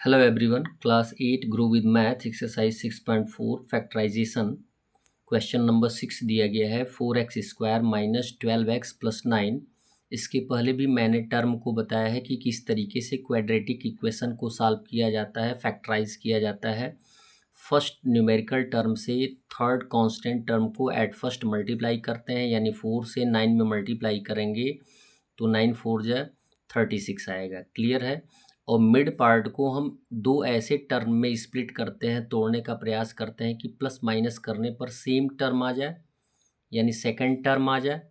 Hello everyone, class 8 grow with math exercise 6.4 factorization question number 6 दिया गया है 4x square minus 12x plus 9। इसके पहले भी मैंने टर्म को बताया है कि किस तरीके से क्वाड्रेटिक इक्वेशन को सॉल्व किया जाता है, फैक्टराइज किया जाता है। फर्स्ट न्यूमेरिकल टर्म से थर्ड कांस्टेंट टर्म को एट फर्स्ट मल्टीप्लाई करते हैं, यानी 4 से 9 में मल्टीप्लाई करेंगे तो 9 4 जा 36 आएगा। क्लियर है। और मिड पार्ट को हम दो ऐसे टर्म में स्प्लिट करते हैं, तोड़ने का प्रयास करते हैं कि प्लस माइनस करने पर सेम टर्म आ जाए, यानी सेकंड टर्म आ जाए,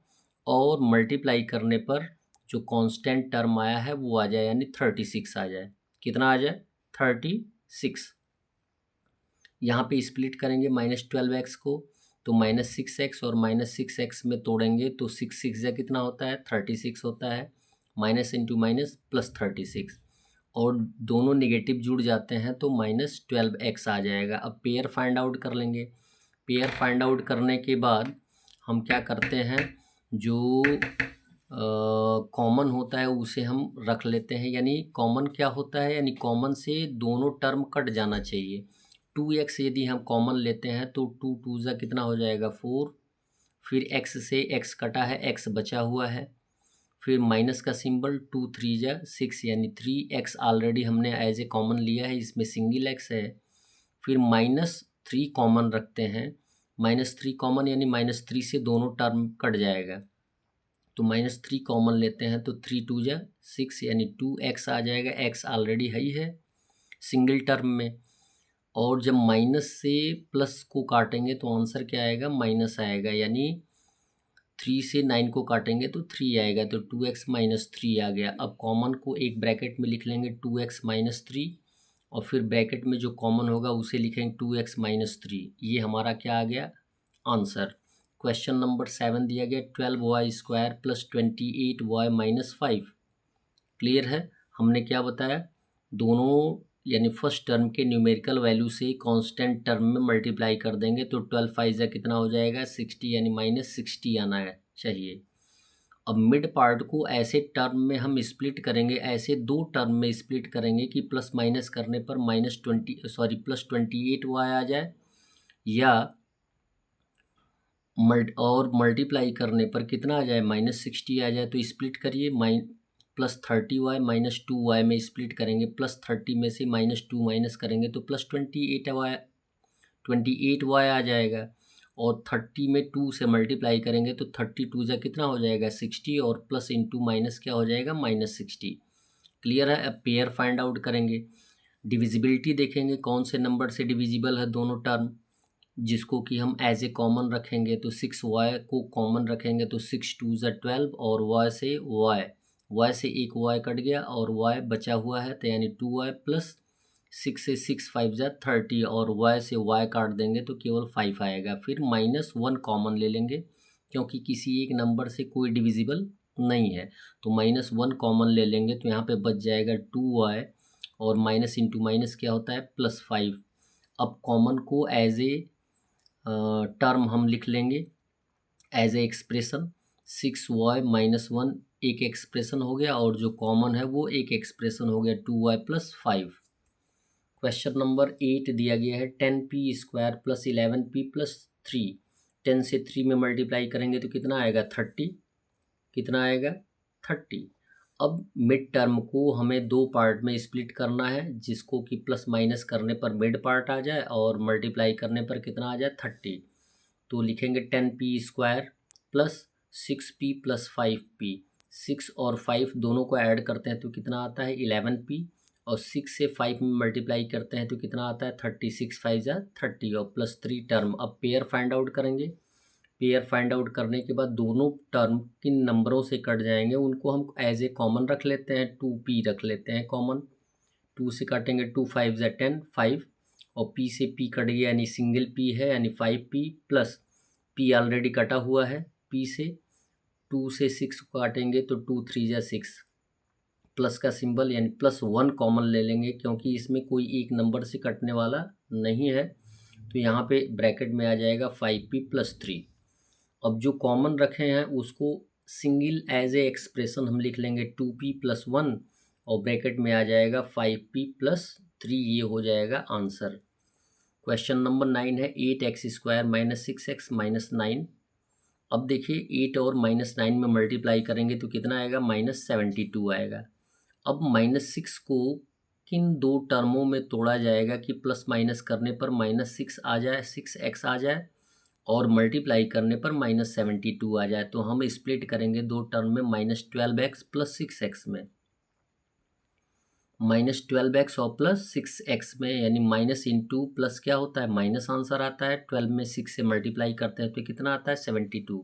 और मल्टीप्लाई करने पर जो कांस्टेंट टर्म आया है वो आ जाए, यानी 36 आ जाए। कितना आ जाए? 36। यहाँ पे स्प्लिट करेंगे -12x को, तो -6x और -6x में तोड़ेंगे तो 6 6 जा कितना होता है? 36 होता है। माइनस इंटू माइनस प्लस 36, और दोनों नेगेटिव जुड़ जाते हैं तो -12x आ जाएगा। अब पेयर फाइंड आउट कर लेंगे। पेयर फाइंड आउट करने के बाद हम क्या करते हैं, जो कॉमन होता है उसे हम रख लेते हैं। यानी कॉमन क्या होता है, यानी कॉमन से दोनों टर्म कट जाना चाहिए। 2x यदि हम कॉमन लेते हैं तो 2 2 जा कितना हो जाएगा? 4। फिर x से x कटा है, x बचा हुआ है। फिर माइनस का सिंबल, 2 3 जा 6, यानी 3x ऑलरेडी हमने एज ए कॉमन लिया है, इसमें सिंगल x है। फिर -3 कॉमन रखते हैं। -3 कॉमन यानी -3 से दोनों टर्म कट जाएगा, तो -3 कॉमन लेते हैं तो 3 2 जा 6, यानी 2x आ जाएगा। x ऑलरेडी है ही है सिंगल टर्म में। और जब माइनस से प्लस को काटेंगे तो आंसर क्या आएगा? माइनस आएगा, यानी 3 से 9 को काटेंगे तो 3 आएगा, तो 2x माइनस 3 आ गया। अब कॉमन को एक ब्रैकेट में लिख लेंगे 2x माइनस 3, और फिर ब्रैकेट में जो कॉमन होगा उसे लिखेंगे 2x माइनस 3। ये हमारा क्या आ गया? आंसर। क्वेश्चन नंबर 7 दिया गया 12y square plus 28y minus 5। Clear है। हमने क्या बताया, दोनों यानी फर्स्ट टर्म के न्यूमेरिकल वैल्यू से कांस्टेंट टर्म में मल्टीप्लाई कर देंगे तो 12 5 जा कितना हो जाएगा? 60, यानी -60 आना है चाहिए। अब मिड पार्ट को ऐसे टर्म में हम स्प्लिट करेंगे, ऐसे दो टर्म में स्प्लिट करेंगे कि प्लस माइनस करने पर प्लस 28y आ जाए, या मल्टीप्लाई करने पर कितना आ जाए? -60 आ जाए। तो स्प्लिट करिए, +30y -2y में स्प्लिट करेंगे। +30 में से -2 माइनस करेंगे तो +28y आ जाएगा। और 30 में 2 से मल्टीप्लाई करेंगे तो 32 जा कितना हो जाएगा? 60, और प्लस इंटू माइनस क्या हो जाएगा? -60। क्लियर है। अब पेयर फाइंड आउट करेंगे। डिविजिबिलिटी देखेंगे, कौन से नंबर से डिविजिबल है दोनों टर्म, जिसको कि हम एज ए कॉमन रखेंगे। तो 6y को कॉमन रखेंगे तो 6 2 जा 12, और y से एक y कट गया और y बचा हुआ है, तो यानी 2y प्लस 6 से 6 5 जा 30, और y से y काट देंगे तो केवल 5 आएगा। फिर -1 कॉमन ले लेंगे, क्योंकि किसी एक नंबर से कोई डिविजिबल नहीं है, तो -1 कॉमन ले लेंगे तो यहाँ पे बच जाएगा 2y, और माइनस इंटू माइनस क्या होता है? +5। अब कॉमन को एज ए टर्म हम लिख लेंगे, as a expression. 6y minus 1 एक एक्सप्रेशन हो गया, और जो कॉमन है वो एक एक्सप्रेशन हो गया, 2y प्लस 5। क्वेश्चन नंबर 8 दिया गया है 10p square plus 11p plus 3। 10 से 3 में मल्टीप्लाई करेंगे तो कितना आएगा? 30। कितना आएगा? 30। अब मिड टर्म को हमें दो पार्ट में स्प्लिट करना है, जिसको कि प्लस माइनस करने पर मिड पार्ट आ जाए और मल्टीप्लाई करने पर कितना आ जाए? 30। तो लिखेंगे 10p square plus 6p plus 5p। 6 और 5 दोनों को ऐड करते हैं तो कितना आता है? 11p, और 6 से 5 में मल्टीप्लाई करते हैं तो कितना आता है? 36 5 जा 30, और प्लस 3 टर्म। अब पेयर फाइंड आउट करेंगे। पेयर फाइंड आउट करने के बाद दोनों टर्म किन नंबरों से कट जाएंगे उनको हम एज ए कॉमन रख लेते हैं। 2p रख लेते हैं कॉमन। 2 से काटेंगे 2 5 जा 10 5, और p से p कट गया, यानी सिंगल p है, यानी 5p प्लस p ऑलरेडी कटा हुआ है p से। 2 से 6 काटेंगे तो 2 3 जा 6, प्लस का सिंबल, यानी +1 कॉमन ले लेंगे, क्योंकि इसमें कोई एक नंबर से कटने वाला नहीं है, तो यहाँ पे ब्रैकेट में आ जाएगा 5p प्लस 3। अब जो कॉमन रखे हैं उसको सिंगल एज ए एक्सप्रेशन हम लिख लेंगे 2p प्लस 1, और ब्रैकेट में आ जाएगा 5p प्लस 3 ये हो जाएगा आंसर। क्वेश्चन नंबर 9 है 8x² माइनस 6x माइनस 9। अब देखिए 8 और -9 में मल्टीप्लाई करेंगे तो कितना आएगा, -72 आएगा। अब -6 को किन दो टर्मों में तोड़ा जाएगा कि प्लस माइनस करने पर -6 आ जाए, 6x आ जाए, और मल्टीप्लाई करने पर -72 आ जाए। तो हम स्प्लिट करेंगे दो टर्म में, -12x प्लस 6x में। -12x और +6x में, यानी माइनस इंटू प्लस क्या होता है, माइनस आंसर आता है। 12 में 6 से मल्टीप्लाई करते हैं तो कितना आता है, 72।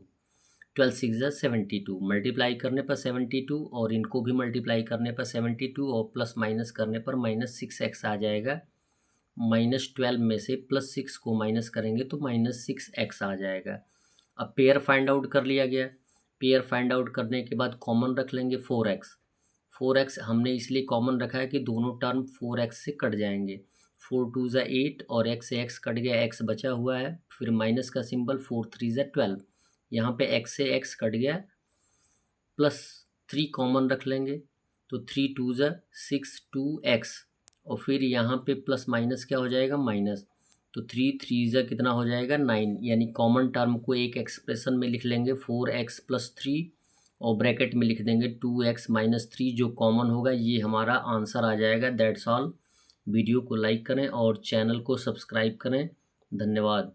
12 6 ज़ा 72, मल्टीप्लाई करने पर 72 और इनको भी मल्टीप्लाई करने पर 72 और प्लस माइनस करने पर -6x आ जाएगा। -12 में से +6 को माइनस करेंगे तो -6x आ जाएगा। अब पेयर फाइंड आउट कर लिया गया। पेयर फाइंड आउट करने के बाद कॉमन रख लेंगे 4x। 4x हमने इसलिए कॉमन रखा है कि दोनों टर्म 4x से कट जाएंगे। 4 2 ज़ा 8 और x से x कट गया, x बचा हुआ है, फिर माइनस का सिंबल, 4 3 ज़ा 12। यहाँ पे x से x कट गया, +3 कॉमन रख लेंगे तो 3 2 ज़ा 6 2x, और फिर यहाँ पे प्लस माइनस क्या हो जाएगा, माइनस। तो 3 3 ज़ा कितना हो जाएगा, 9। यानी कॉमन टर्म को एक एक्सप्रेशन में लिख लेंगे 4x + 3, और ब्रैकेट में लिख देंगे 2x - 3, जो कॉमन होगा ये हमारा आंसर आ जाएगा। That's all. वीडियो को लाइक करें और चैनल को सब्सक्राइब करें। धन्यवाद।